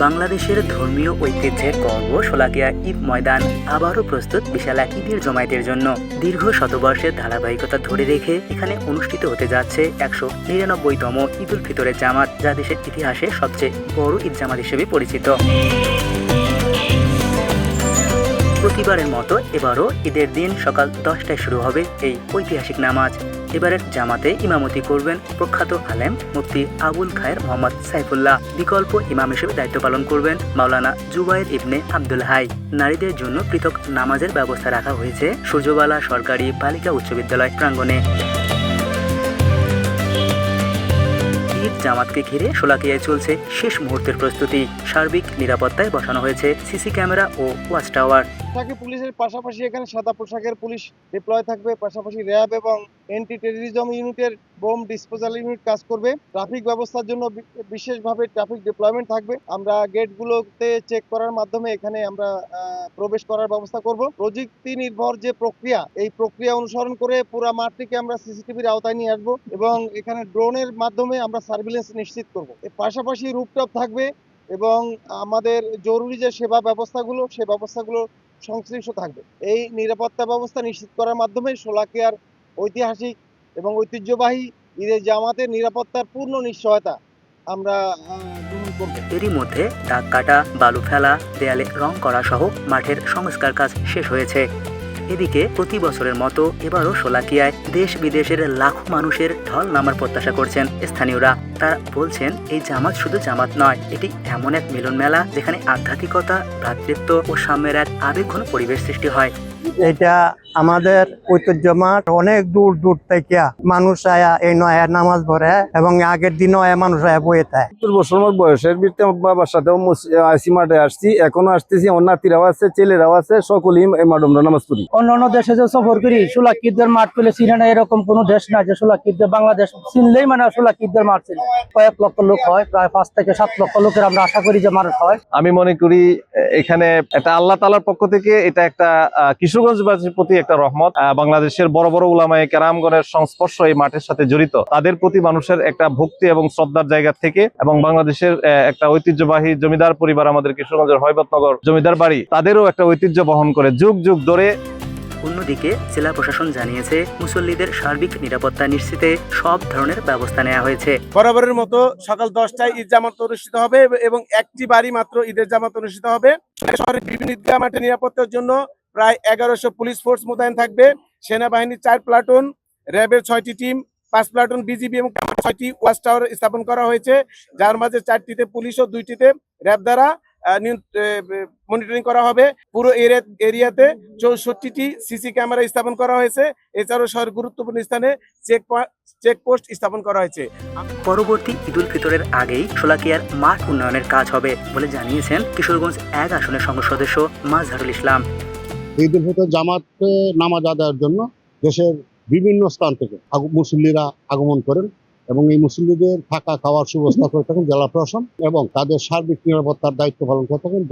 বাংলাদেশের ধর্মীয় ঐতিহ্যের গর্ব শোলাকিয়া ঈদ ময়দান আবারও প্রস্তুত বিশাল এক ঈদের জমায়েতের জন্য। দীর্ঘ শতবর্ষের ধারাবাহিকতা ধরে রেখে এখানে অনুষ্ঠিত হতে যাচ্ছে 199তম ঈদ উল ফিতরের জামাত, যা দেশের ইতিহাসে সবচেয়ে বড় ঈদ জামাত হিসেবে পরিচিত। প্রতিবারের মতো এবারও ঈদের দিন সকাল 10টায় শুরু হবে এই ঐতিহাসিক নামাজ। এবারের জামাতে ইমামতি করবেন প্রখ্যাত আলেম মুফতি আবুল খায়ের মোহাম্মদ সাইফুল্লাহ। বিকল্প ইমাম হিসেবে দায়িত্ব পালন করবেন মাওলানা জুবায়ের ইবনে আব্দুল হাই। নারীদের জন্য পৃথক নামাজের ব্যবস্থা রাখা হয়েছে সূর্যবালা সরকারি বালিকা উচ্চ বিদ্যালয় প্রাঙ্গণে। ঈদ জামাতকে ঘিরে শোলাকিয়ায় চলছে শেষ মুহূর্তের প্রস্তুতি। সার্বিক নিরাপত্তায় বসানো হয়েছে সিসি ক্যামেরা ও ওয়াচ টাওয়ার। পুলিশের পাশাপাশি এখানে সাদা পোশাকের পুলিশ ডিপ্লয় থাকবে, পাশাপাশি র্যাব এবং অ্যান্টি টেররিজম ইউনিটের বোম ডিসপোজাল ইউনিট কাজ করবে। ট্রাফিক ব্যবস্থার জন্য বিশেষভাবে ট্রাফিক ডিপ্লয়মেন্ট থাকবে। আমরা গেটগুলোতে চেক করার মাধ্যমে এখানে আমরা প্রবেশ করার ব্যবস্থা করব। প্রযুক্তি নির্ভর যে প্রক্রিয়া, এই প্রক্রিয়া অনুসরণ করে পুরো মাঠটিকে আমরা সিসিটিভির আওতায় নিয়ে আসবো এবং এখানে ড্রোনের মাধ্যমে আমরা সার্ভিলেন্স নিশ্চিত করব। এর পাশাপাশি রুফটপ থাকবে এবং আমাদের জরুরি যে সেবা ব্যবস্থাগুলো, সেই ব্যবস্থাগুলো সংশ্লিষ্ট থাকবে। এই নিরাপত্তা ব্যবস্থা নিশ্চিত করার মাধ্যমে শোলাকিয়ার ঐতিহাসিক এবং ঐতিহ্যবাহী ঈদের জামাতের নিরাপত্তার পূর্ণ নিশ্চয়তা আমরা গ্রহণ করব। এরই মধ্যে দাগ কাটা, বালু ফেলা, দেয়ালে রং করা সহ মাঠের সংস্কার কাজ শেষ হয়েছে। এদিকে প্রতি বছরের মতো এবারও শোলাকিয়ায় দেশ বিদেশের লাখো মানুষের ঢল নামার প্রত্যাশা করছেন স্থানীয়রা। তারা বলছেন এই জামাত শুধু জামাত নয়, এটি এমন এক মিলন মেলা যেখানে আধ্যাত্মিকতা, ভ্রাতৃত্ব ও সাম্যের এক আবেগঘন পরিবেশ সৃষ্টি হয়। এটা আমাদের ঐতিহ্য মাঠ। অনেক দূর দূর থেকে মানুষ আয়া এই নয়া নামাজ পড়ে এবং আগের দিন মানুষ আয়া বয়ে থাকে। 70 বছর বয়সের বৃত্তি বাবার সাথেও আইসি মাঠে আসছি, এখনো আসতেছি। আমার নাতিরাও আছে, ছেলেরাও আছে, সকলেই এই মাঠে আমরা নামাজ পড়ি। অন্যান্য দেশে যে সফর করি, শোলাকিয়ার মাঠ পেলে চিনে না এরকম কোনো দেশ না যে শোলাকিয়ার বাংলাদেশ চিনলেই মানে শোলাকিয়ার মাঠ চিনে। কয়েক লক্ষ লোক হয়, প্রায় 5 থেকে 7 লক্ষ লোকের আমরা আশা করি যে মানুষ হয়। আমি মনে করি এখানে একটা আল্লাহ তাআলার পক্ষ থেকে এটা একটা কিশোরগঞ্জবাসীর প্রতি একটা রহমত। বাংলাদেশের বড় বড় উলামায়ে কেরামগণের সংস্পর্শ এই মাঠের সাথে জড়িত। তাদের প্রতি মানুষের একটা ভক্তি এবং শ্রদ্ধার জায়গা থেকে এবং বাংলাদেশের একটা ঐতিহ্যবাহী জমিদার পরিবার, আমাদের কিশোরগঞ্জের হয়বতনগর জমিদার বাড়ি, তাদেরও একটা ঐতিহ্য বহন করে যুগ যুগ ধরে। অন্যদিকে জেলা প্রশাসন জানিয়েছে মুসল্লিদের সার্বিক নিরাপত্তা নিশ্চিতে সব ধরনের ব্যবস্থা নেওয়া হয়েছে। বরাবরের মতো সকাল 10টায় ঈদ জামাত অনুষ্ঠিত হবে এবং একটি বাড়ি মাত্র ঈদের জামাত অনুষ্ঠিত হবে। শহরের বিভিন্ন ঈদগাহ মাঠে নিরাপত্তার জন্য প্রায় 1100 পুলিশ ফোর্স মোতায়েন থাকবে। সেনাবাহিনীর 4 প্লাটুন, র্যাবের 6টি টিম, 5 প্লাটুন বিজিবি এবং 6টি ওয়াচ টাওয়ার স্থাপন করা হয়েছে, যার মাঝে 4টিতে পুলিশ ও 2টিতে র্যাব দ্বারা মনিটরিং করা হবে। পুরো এরিয়াতে 64টি সিসি ক্যামেরা স্থাপন করা হয়েছে। এছাড়াও শহরের গুরুত্বপূর্ণ স্থানে চেকপোস্ট স্থাপন করা হয়েছে। পরবর্তী ঈদ উল ফিতরের আগেই শোলাকিয়ার মাঠ উন্নয়নের কাজ হবে বলে জানিয়েছেন কিশোরগঞ্জ 1 আসনের সংসদ সদস্য মাজহারুল ইসলাম। ঈদ উল ফিতর জামাতে নামাজ আদায়ের জন্য দেশের বিভিন্ন স্থান থেকে মুসল্লিরা আগমন করেন এবং এই মুসল্লিদের থাকা খাওয়ার সুব্যবস্থা করে থাকেন জেলা প্রশাসন এবং তাদের সার্বিক নিরাপত্তার দায়িত্ব পালন করে থাকেন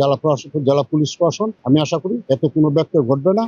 জেলা পুলিশ প্রশাসন। আমি আশা করি এতে কোনো ব্যত্যয় ঘটবে না।